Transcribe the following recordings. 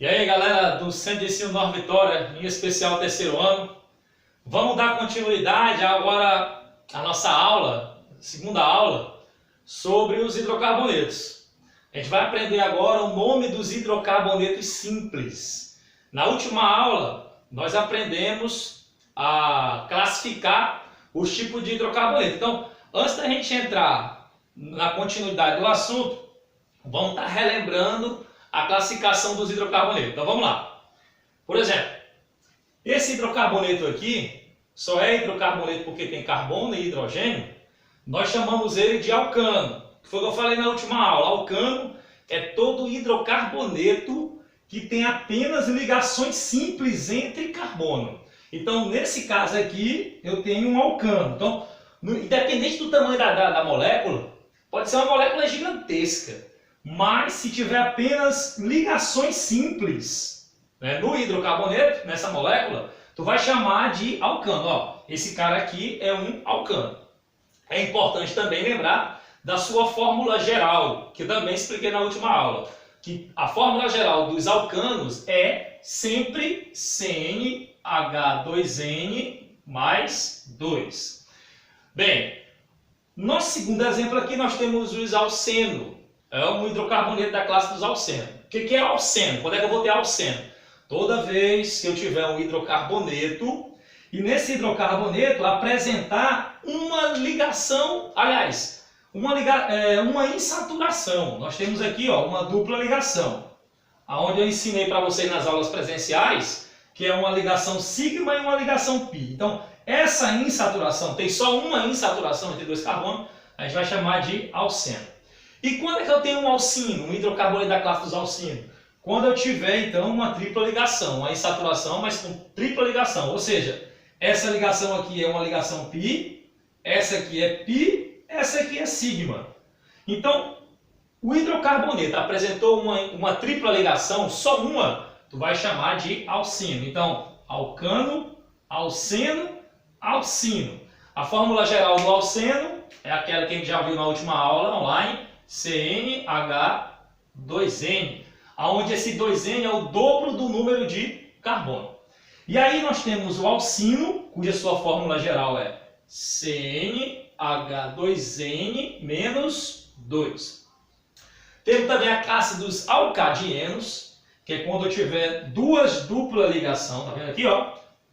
E aí galera do Centro de Ensino Nova Vitória, em especial terceiro ano, vamos dar continuidade agora à nossa aula, segunda aula, sobre os hidrocarbonetos. A gente vai aprender agora o nome dos hidrocarbonetos simples. Na última aula, nós aprendemos a classificar os tipos de hidrocarboneto. Então, antes da gente entrar na continuidade do assunto, vamos estar relembrando a classificação dos hidrocarbonetos. Então vamos lá. Por exemplo, esse hidrocarboneto aqui só é hidrocarboneto porque tem carbono e hidrogênio. Nós chamamos ele de alcano. Que foi o que eu falei na última aula. Alcano é todo hidrocarboneto que tem apenas ligações simples entre carbono. Então, nesse caso aqui, eu tenho um alcano. Então, independente do tamanho da molécula, pode ser uma molécula gigantesca. Mas se tiver apenas ligações simples, né, no hidrocarboneto, nessa molécula, tu vai chamar de alcano. Ó, esse cara aqui é um alcano. É importante também lembrar da sua fórmula geral, que eu também expliquei na última aula. Que a fórmula geral dos alcanos é sempre CnH2n mais 2. Bem, nosso segundo exemplo aqui nós temos os alceno. É um hidrocarboneto da classe dos alcenos. O que é alceno? Quando é que eu vou ter alceno? Toda vez que eu tiver um hidrocarboneto e nesse hidrocarboneto apresentar uma ligação, aliás, uma insaturação. Nós temos aqui ó, uma dupla ligação, onde eu ensinei para vocês nas aulas presenciais, que é uma ligação sigma e uma ligação pi. Então, essa insaturação, tem só uma insaturação entre dois carbonos, a gente vai chamar de alceno. E quando é que eu tenho um alcino, um hidrocarboneto da classe dos alcinos? Quando eu tiver, então, uma tripla ligação, uma insaturação, mas com tripla ligação. Ou seja, essa ligação aqui é uma ligação pi, essa aqui é pi, essa aqui é sigma. Então, o hidrocarboneto apresentou uma tripla ligação, só uma, tu vai chamar de alcino. Então, alcano, alceno, alcino. A fórmula geral do alceno é aquela que a gente já viu na última aula online, CnH2n, onde esse 2n é o dobro do número de carbono. E aí nós temos o alcino, cuja sua fórmula geral é CnH2n menos 2. Temos também a classe dos alcadienos, que é quando eu tiver duas dupla ligação, tá vendo aqui, ó?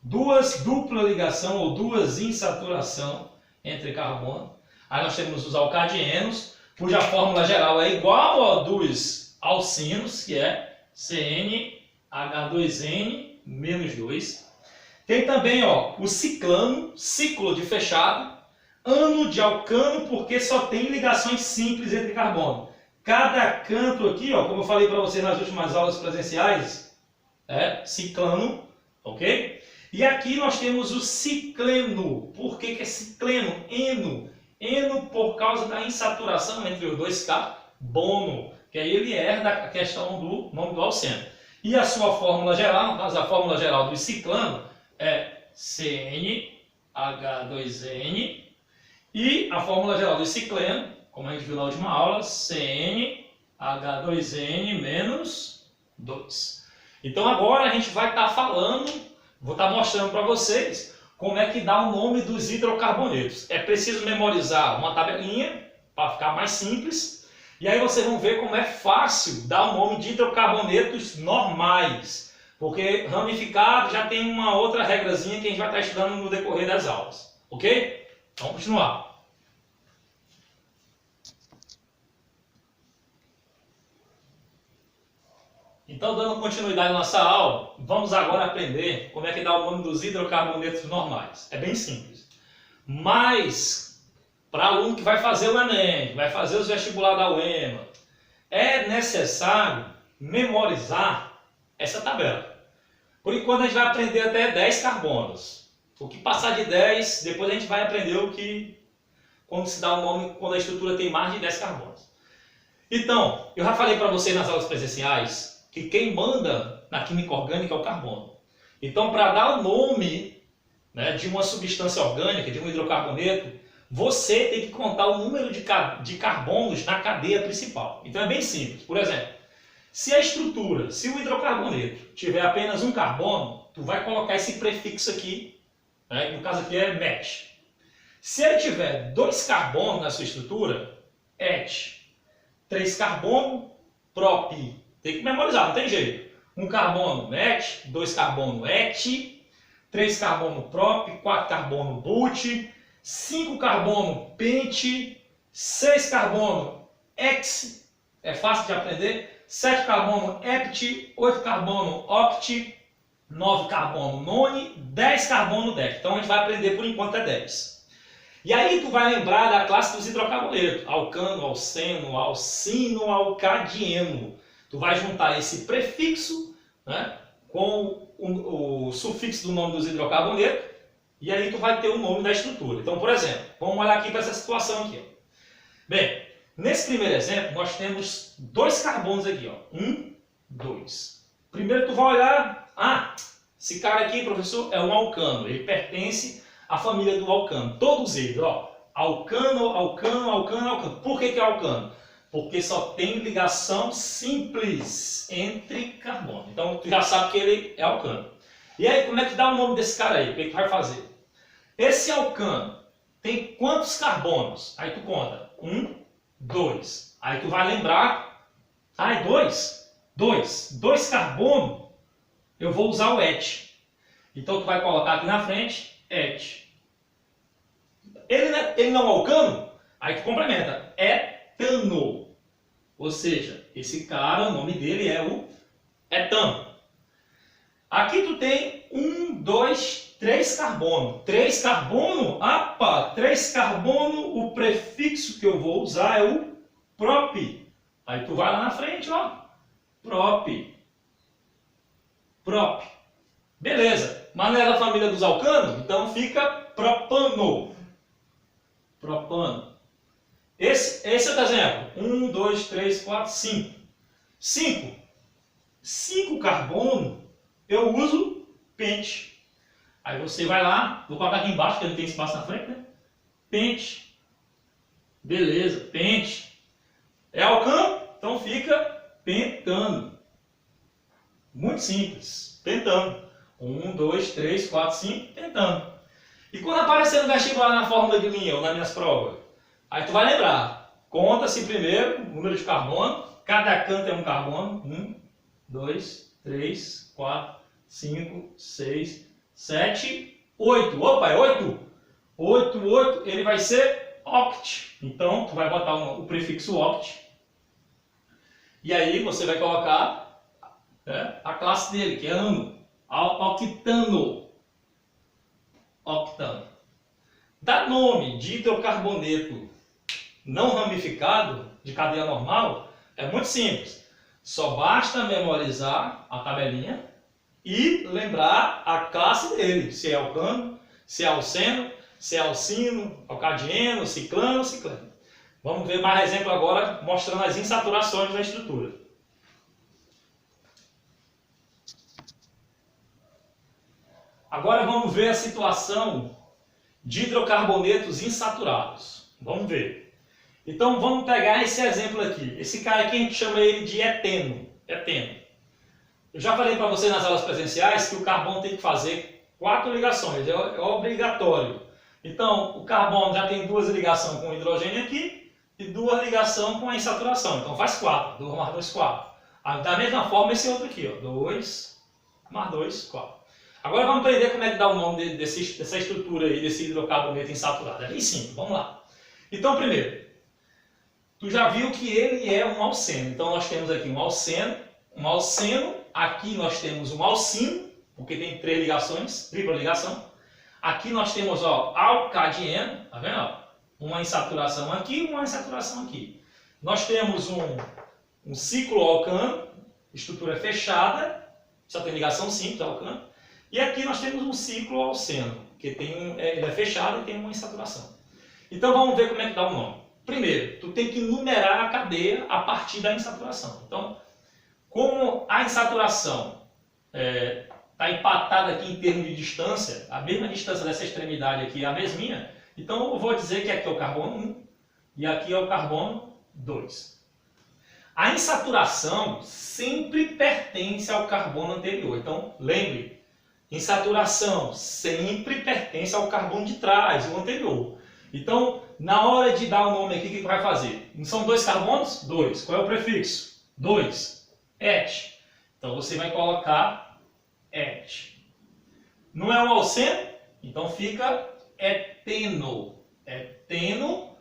Duas dupla ligação ou duas insaturação entre carbono. Aí nós temos os alcadienos, cuja fórmula geral é igual a dos alcinos, que é CnH2n menos 2. Tem também ó, o ciclano, ciclo de fechado, ano de alcano, porque só tem ligações simples entre carbono. Cada canto aqui, ó, como eu falei para vocês nas últimas aulas presenciais, é ciclano, ok? E aqui nós temos o cicleno. Por que é cicleno? Eno por causa da insaturação entre os dois carbono, que aí ele herda a questão do nome do alceno. E a sua fórmula geral, no caso a fórmula geral do ciclano, é CnH2n, e a fórmula geral do cicleno, como a gente viu na última aula, CnH2n menos 2. Então agora a gente vai estar falando, vou estar mostrando para vocês como é que dá o nome dos hidrocarbonetos. É preciso memorizar uma tabelinha para ficar mais simples. E aí vocês vão ver como é fácil dar o nome de hidrocarbonetos normais. Porque ramificado já tem uma outra regrazinha que a gente vai estar estudando no decorrer das aulas. Ok? Vamos continuar. Então, dando continuidade à nossa aula, vamos agora aprender como é que dá o nome dos hidrocarbonetos normais. É bem simples. Mas, para aluno que vai fazer o Enem, vai fazer os vestibulares da UEMA, é necessário memorizar essa tabela. Por enquanto, a gente vai aprender até 10 carbonos. O que passar de 10, depois a gente vai aprender o que, quando se dá o nome, quando a estrutura tem mais de 10 carbonos. Então, eu já falei para vocês nas aulas presenciais que quem manda na química orgânica é o carbono. Então, para dar o nome, né, de uma substância orgânica, de um hidrocarboneto, você tem que contar o número de carbonos na cadeia principal. Então é bem simples. Por exemplo, Se a estrutura, se o hidrocarboneto tiver apenas um carbono, tu vai colocar esse prefixo aqui, né? No caso aqui é met. Se ele tiver 2 carbonos na sua estrutura, et. 3 carbono, prop. Tem que memorizar, não tem jeito. 1 carbono met, 2 carbono et, 3 carbono prop, 4 carbono but, 5 carbono pent, 6 carbono hex, é fácil de aprender, 7 carbono hept, 8 carbono oct, 9 carbono none, 10 carbono dec. Então a gente vai aprender por enquanto é 10. E aí tu vai lembrar da classe dos hidrocarbonetos, alcano, alceno, alcino, alcadieno. Tu vai juntar esse prefixo, né, com o sufixo do nome dos hidrocarbonetos, e aí tu vai ter o nome da estrutura. Então, por exemplo, vamos olhar aqui para essa situação aqui. Ó. Bem, nesse primeiro exemplo, nós temos 2 carbonos aqui. Ó. 1, 2. Primeiro tu vai olhar, esse cara aqui, professor, é um alcano. Ele pertence à família do alcano. Todos eles, ó. Alcano, alcano, alcano, alcano. Por que é alcano? Porque só tem ligação simples entre carbono. Então, tu já sabe que ele é alcano. E aí, como é que dá o nome desse cara aí? O que tu vai fazer? Esse alcano tem quantos carbonos? Aí tu conta. 1, 2. Aí tu vai lembrar. É 2? 2 carbonos. Eu vou usar o et. Então, tu vai colocar aqui na frente et. Ele não é alcano? Aí tu complementa. Etano. Ou seja, esse cara, o nome dele é o etano. Aqui tu tem 1, 2, 3 carbono. 3 carbono? 3 carbono, o prefixo que eu vou usar é o prop. Aí tu vai lá na frente, ó. Prop. Prop. Beleza. Mas não é da família dos alcanos? Então fica propano. Propano. Esse é o exemplo. 1, 2, 3, 4, 5. 5 carbono, eu uso pente. Aí você vai lá, vou colocar aqui embaixo, porque não tem espaço na frente, né? Pente. Beleza, pente. É alcano? Então fica pentano. Muito simples. Pentano. 1, 2, 3, 4, 5, pentano. E quando aparecer no vestibular na fórmula de linha ou nas minhas provas, aí tu vai lembrar. Conta-se primeiro o número de carbono. Cada canto é um carbono. 1, 2, 3, 4, 5, 6, 7, 8. Opa, é 8? 8, ele vai ser oct. Então, tu vai botar o prefixo oct. E aí você vai colocar, né, a classe dele, que é ano. Octano. Octano. Dá nome de hidrocarboneto não ramificado, de cadeia normal, é muito simples. Só basta memorizar a tabelinha e lembrar a classe dele. Se é alcano, se é alceno, se é alcino, alcadieno, ciclano, ciclano. Vamos ver mais exemplo agora, mostrando as insaturações da estrutura. Agora vamos ver a situação de hidrocarbonetos insaturados. Vamos ver. Então vamos pegar esse exemplo aqui. Esse cara aqui a gente chama ele de eteno. Eteno. Eu já falei para você nas aulas presenciais que o carbono tem que fazer 4 ligações. É obrigatório. Então o carbono já tem 2 ligações com o hidrogênio aqui e 2 ligações com a insaturação. Então faz 4. 2 mais 2, 4. Da mesma forma esse outro aqui. 2 mais 2, 4. Agora vamos aprender como é que dá o nome dessa estrutura aí, desse hidrocarboneto insaturado. É bem simples, vamos lá. Então, primeiro, tu já viu que ele é um alceno. Então, nós temos aqui um alceno, aqui nós temos um alcino, porque tem 3 ligações, tripla ligação. Aqui nós temos, ó, alcadieno, tá vendo? Ó? Uma insaturação aqui, uma insaturação aqui. Nós temos um ciclo alcano, estrutura fechada, só tem ligação simples, alcano. E aqui nós temos um ciclo alceno, que ele é fechado e tem uma insaturação. Então vamos ver como é que dá o nome. Primeiro, tu tem que numerar a cadeia a partir da insaturação. Então, como a insaturação está empatada aqui em termos de distância, a mesma distância dessa extremidade aqui é a mesminha, então eu vou dizer que aqui é o carbono 1 e aqui é o carbono 2. A insaturação sempre pertence ao carbono anterior. Então, lembre, insaturação sempre pertence ao carbono de trás, o anterior. Então, na hora de dar o nome aqui, o que vai fazer? Não são 2 carbonos? 2. Qual é o prefixo? 2. Et. Então, você vai colocar et. Não é um alceno? Então, fica eteno. Eteno.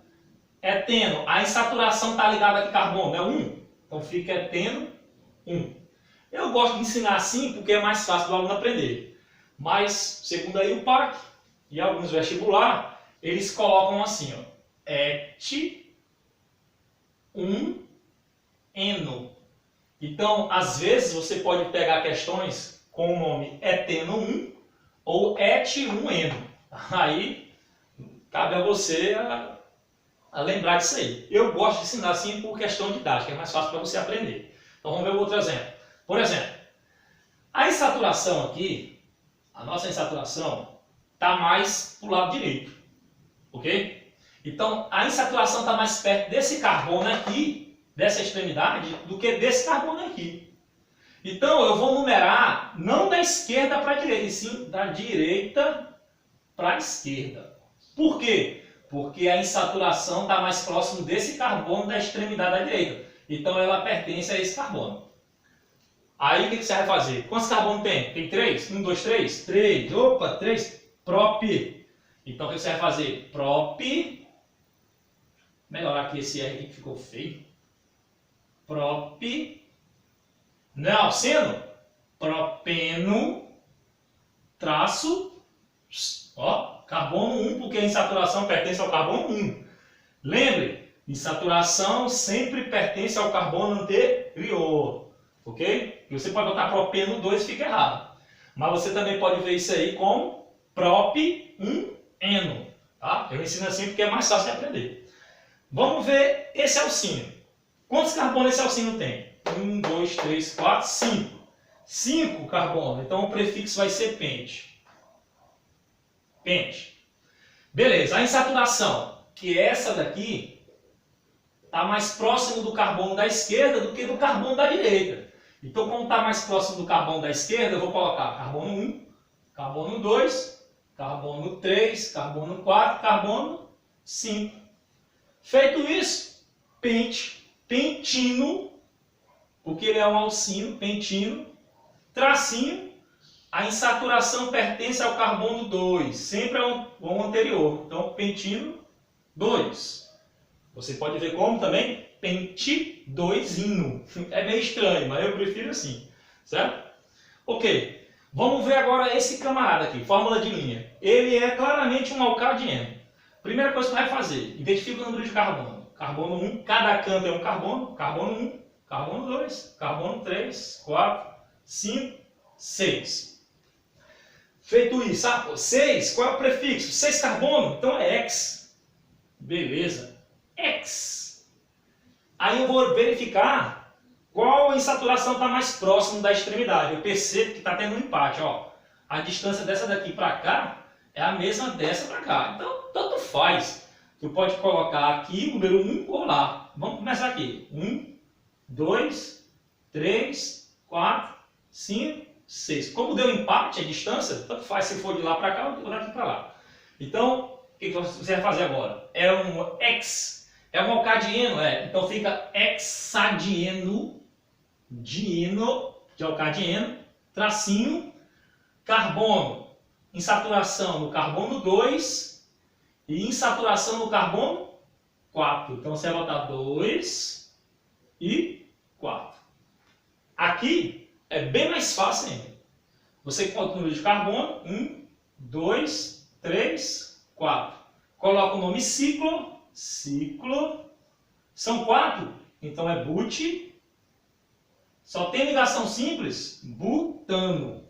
Eteno. A insaturação está ligada aqui carbono, é 1. Então, fica eteno 1. Eu gosto de ensinar assim porque é mais fácil do aluno aprender. Mas, segundo aí o PAC e alguns vestibular, eles colocam assim, ó, et 1 eno. Então, às vezes, você pode pegar questões com o nome eteno 1 ou et 1 eno. Aí, cabe a você a lembrar disso aí. Eu gosto de ensinar assim por questão didática, é mais fácil para você aprender. Então, vamos ver outro exemplo. Por exemplo, a insaturação aqui, a nossa insaturação, está mais para o lado direito. Ok? Então, a insaturação está mais perto desse carbono aqui, dessa extremidade, do que desse carbono aqui. Então, eu vou numerar não da esquerda para a direita, e sim da direita para a esquerda. Por quê? Porque a insaturação está mais próximo desse carbono da extremidade da direita. Então, ela pertence a esse carbono. Aí, o que você vai fazer? Quantos carbonos tem? Tem 3? 1, 2, 3? 3. Opa, 3. Prop. Então, o que você vai fazer? Prop. Melhorar aqui esse R aqui que ficou feio. Prop. Não é alceno? Propeno. Traço. Ó, carbono 1, porque a insaturação pertence ao carbono 1. Lembre, insaturação sempre pertence ao carbono anterior. Ok? E você pode botar propeno 2 e fica errado. Mas você também pode ver isso aí como prop 1 eno. Tá? Eu ensino assim porque é mais fácil de aprender. Vamos ver esse alcino. Quantos carbonos esse alcino tem? 1, 2, 3, 4, 5. 5 carbonos. Então o prefixo vai ser pente. Pente. Beleza. A insaturação, que é essa daqui, está mais próximo do carbono da esquerda do que do carbono da direita. Então, como está mais próximo do carbono da esquerda, eu vou colocar carbono 1, carbono 2, carbono 3, carbono 4, carbono 5. Feito isso, pente, pentino, porque ele é um alcino, pentino, tracinho, a insaturação pertence ao carbono 2, sempre ao anterior. Então, pentino 2. Você pode ver como também? Pente 2ino. É meio estranho, mas eu prefiro assim. Certo? Ok. Vamos ver agora esse camarada aqui, fórmula de linha. Ele é claramente um alcadieno. Primeira coisa que você vai fazer, identifica o número de carbono. Carbono 1, cada canto é um carbono. Carbono 1, carbono 2, carbono 3, 4, 5, 6. Feito isso, 6, qual é o prefixo? 6 carbono, então é X. Beleza. X. Aí eu vou verificar qual a insaturação está mais próximo da extremidade. Eu percebo que está tendo um empate. Ó. A distância dessa daqui para cá é a mesma dessa para cá. Então, tanto faz. Tu pode colocar aqui o número 1 ou lá. Vamos começar aqui. 1, 2, 3, 4, 5, 6. Como deu empate a distância, tanto faz se for de lá para cá ou daqui para lá. Então, o que você vai fazer agora? É um X. É um alcadieno, então fica hexadieno, dieno, de alcadieno, tracinho, carbono, insaturação no carbono 2 e insaturação no carbono 4. Então você vai botar 2 e 4. Aqui é bem mais fácil ainda. Você conta o número de carbono, 1, 2, 3, 4. Coloca o nome ciclo. Ciclo, são 4, então é but, só tem ligação simples, butano.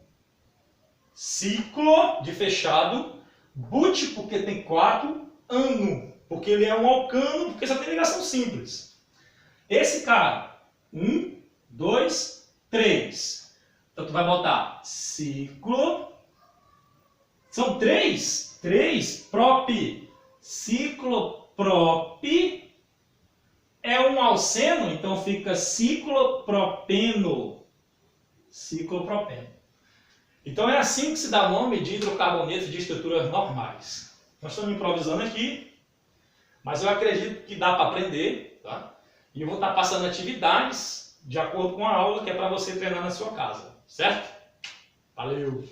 Ciclo de fechado, but porque tem 4, ano, porque ele é um alcano, porque só tem ligação simples. Esse cara, 1, 2, 3. Então tu vai botar ciclo, são 3, prop, ciclo, prop, é um alceno, então fica ciclopropeno. Ciclopropeno. Então é assim que se dá o nome de hidrocarbonetos de estruturas normais. Nós estamos improvisando aqui, mas eu acredito que dá para aprender, tá? E eu vou estar passando atividades de acordo com a aula que é para você treinar na sua casa, certo? Valeu!